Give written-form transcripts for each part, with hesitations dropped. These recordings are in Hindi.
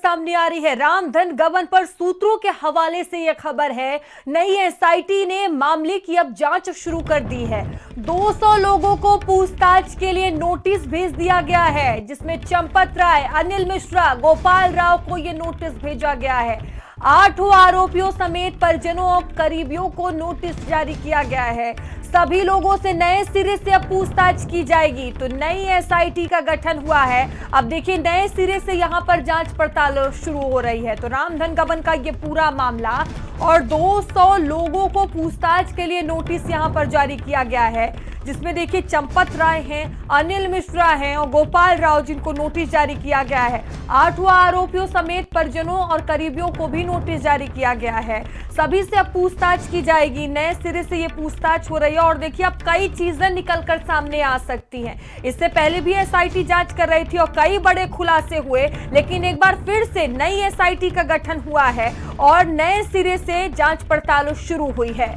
सामने आ रही है। रामधन गबन पर सूत्रों के हवाले से यह खबर है, नई एसआईटी ने मामले की अब जांच शुरू कर दी है। 200 लोगों को पूछताछ के लिए नोटिस भेज दिया गया है, जिसमें चंपत राय, अनिल मिश्रा, गोपाल राव को यह नोटिस भेजा गया है। 8 आरोपियों समेत परिजनों और करीबियों को नोटिस जारी किया गया है। सभी लोगों से नए सिरे से अब पूछताछ की जाएगी। तो नई एसआईटी का गठन हुआ है। अब देखिए नए सिरे से यहां पर जांच पड़ताल शुरू हो रही है। तो रामधन गबन का ये पूरा मामला और 200 लोगों को पूछताछ के लिए नोटिस यहां पर जारी किया गया है, जिसमें देखिए चंपत राय हैं, अनिल मिश्रा हैं और गोपाल राव, जिनको नोटिस जारी किया गया है। 8 आरोपियों समेत परिजनों और करीबियों को भी नोटिस जारी किया गया है। सभी से अब पूछताछ की जाएगी। नए सिरे से ये पूछताछ हो रही है और देखिए अब कई चीजें निकलकर सामने आ सकती हैं। इससे पहले भी एसआईटी जांच कर रही थी और कई बड़े खुलासे हुए, लेकिन एक बार फिर से नई एसआईटी का गठन हुआ है और नए सिरे से जांच पड़ताल शुरू हुई है।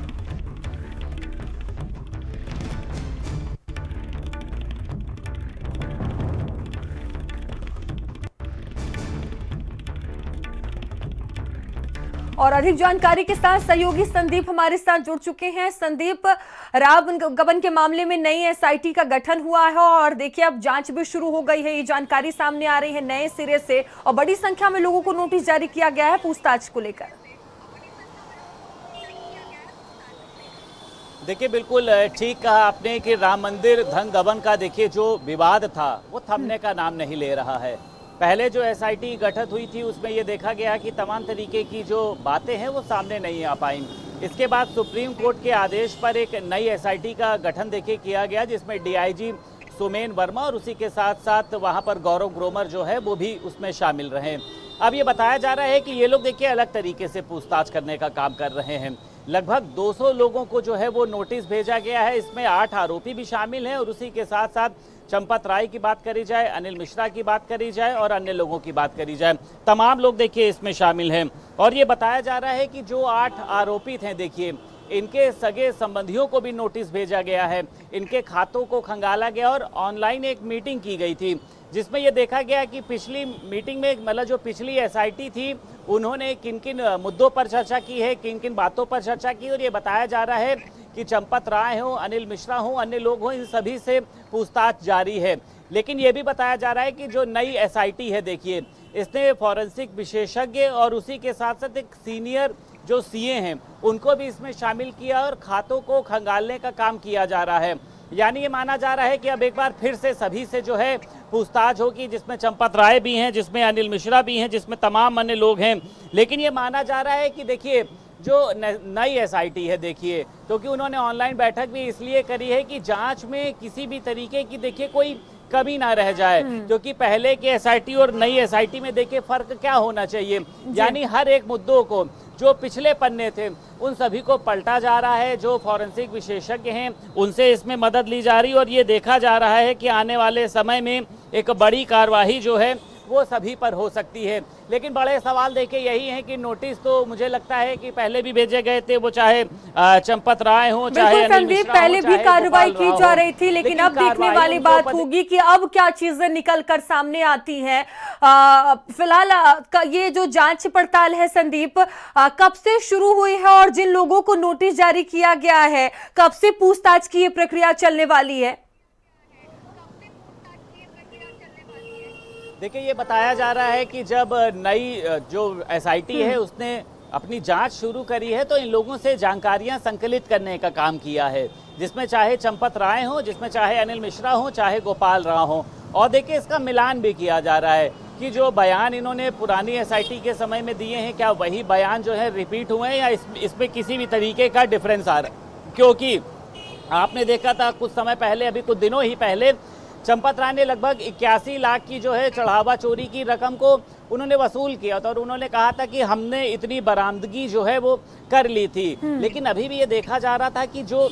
और अधिक जानकारी के साथ सहयोगी संदीप हमारे साथ जुड़ चुके हैं। संदीप, रामधन गबन के मामले में नई एसआईटी का गठन हुआ है और देखिए अब जांच भी शुरू हो गई है। ये जानकारी सामने आ रही है नए सिरे से और बड़ी संख्या में लोगों को नोटिस जारी किया गया है पूछताछ को लेकर। देखिए बिल्कुल ठीक कहा आपने कि राम मंदिर धन गबन का देखिए जो विवाद था वो थमने का नाम नहीं ले रहा है। पहले जो एसआईटी गठित हुई थी उसमें ये देखा गया कि तमाम तरीके की जो बातें हैं वो सामने नहीं आ पाई। इसके बाद सुप्रीम कोर्ट के आदेश पर एक नई एसआईटी का गठन देखिए किया गया, जिसमें डीआईजी सुमेन वर्मा और उसी के साथ साथ वहाँ पर गौरव ग्रोमर जो है वो भी उसमें शामिल रहे। अब ये बताया जा रहा है कि ये लोग देखिए अलग तरीके से पूछताछ करने का काम कर रहे हैं। लगभग 200 लोगों को जो है वो नोटिस भेजा गया है। इसमें 8 आरोपी भी शामिल हैं और उसी के साथ साथ चंपत राय की बात करी जाए, अनिल मिश्रा की बात करी जाए और अन्य लोगों की बात करी जाए, तमाम लोग देखिए इसमें शामिल हैं। और ये बताया जा रहा है कि जो 8 आरोपित हैं देखिए इनके सगे संबंधियों को भी नोटिस भेजा गया है। इनके खातों को खंगाला गया और ऑनलाइन एक मीटिंग की गई थी, जिसमें यह देखा गया कि पिछली मीटिंग में मतलब जो पिछली एसआईटी थी उन्होंने किन किन मुद्दों पर चर्चा की है, किन किन बातों पर चर्चा की। और ये बताया जा रहा है कि चंपत राय हो, अनिल मिश्रा हो, अन्य लोग हों, इन सभी से पूछताछ जारी है। लेकिन ये भी बताया जा रहा है कि जो नई एसआईटी है देखिए इसने फॉरेंसिक विशेषज्ञ और उसी के साथ साथ एक सीनियर जो सीए हैं उनको भी इसमें शामिल किया और खातों को खंगालने का काम किया जा रहा है। यानी ये माना जा रहा है कि अब एक बार फिर से सभी से जो है पूछताछ होगी, जिसमें चंपत राय भी हैं, जिसमें अनिल मिश्रा भी हैं, जिसमें तमाम अन्य लोग हैं। लेकिन ये माना जा रहा है कि देखिए जो नई एसआईटी है देखिए, क्योंकि उन्होंने ऑनलाइन बैठक भी इसलिए करी है कि जांच में किसी भी तरीके की देखिए कोई कमी ना रह जाए। क्योंकि पहले के एसआईटी और नई एसआईटी में देखिए फर्क क्या होना चाहिए, यानी हर एक मुद्दों को जो पिछले पन्ने थे उन सभी को पलटा जा रहा है। जो फॉरेंसिक विशेषज्ञ हैं उनसे इसमें मदद ली जा रही है और ये देखा जा रहा है कि आने वाले समय में एक बड़ी कार्यवाही जो है वो सभी पर हो सकती है। लेकिन बड़े सवाल देखिए यही है कि नोटिस तो मुझे लगता है कि पहले भी भेजे गए थे, वो चाहे चंपत राय हो, चाहे अनिल मिश्रा हो, पहले भी कार्रवाई की जा रही थी। लेकिन अब देखने वाली बात होगी कि अब क्या चीजें निकल कर सामने आती हैं। फिलहाल ये जो जांच पड़ताल है संदीप, कब से शुरू हुई है और जिन लोगों को नोटिस जारी किया गया है कब से पूछताछ की ये प्रक्रिया चलने वाली है? देखिए ये बताया जा रहा है कि जब नई जो एसआईटी है उसने अपनी जांच शुरू करी है तो इन लोगों से जानकारियां संकलित करने का काम किया है, जिसमें चाहे चंपत राय हो, जिसमें चाहे अनिल मिश्रा हो, चाहे गोपाल राव हो। और देखिए इसका मिलान भी किया जा रहा है कि जो बयान इन्होंने पुरानी एसआईटी के समय में दिए हैं क्या वही बयान जो है रिपीट हुए हैं या इसमें किसी भी तरीके का डिफरेंस आ रहा है। क्योंकि आपने देखा था कुछ समय पहले, अभी कुछ दिनों ही पहले, चंपत राय ने लगभग 81 लाख की जो है चढ़ावा चोरी की रकम को उन्होंने वसूल किया था और उन्होंने कहा था कि हमने इतनी बरामदगी जो है वो कर ली थी। लेकिन अभी भी ये देखा जा रहा था कि जो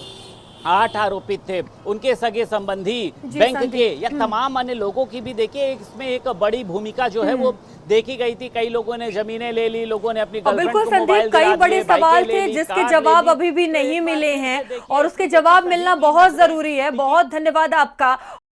8 आरोपित थे उनके सगे संबंधी, बैंक के या तमाम अन्य लोगों की भी देखिए इसमें एक बड़ी भूमिका जो है वो देखी गई थी। कई लोगों ने जमीनें ले ली, लोगों ने अपनी गर्लफ्रेंड को मोबाइल दिला दिए, कई बड़े सवाल थे जिसके जवाब अभी भी नहीं मिले हैं और उसके जवाब मिलना बहुत जरूरी है। बहुत धन्यवाद आपका।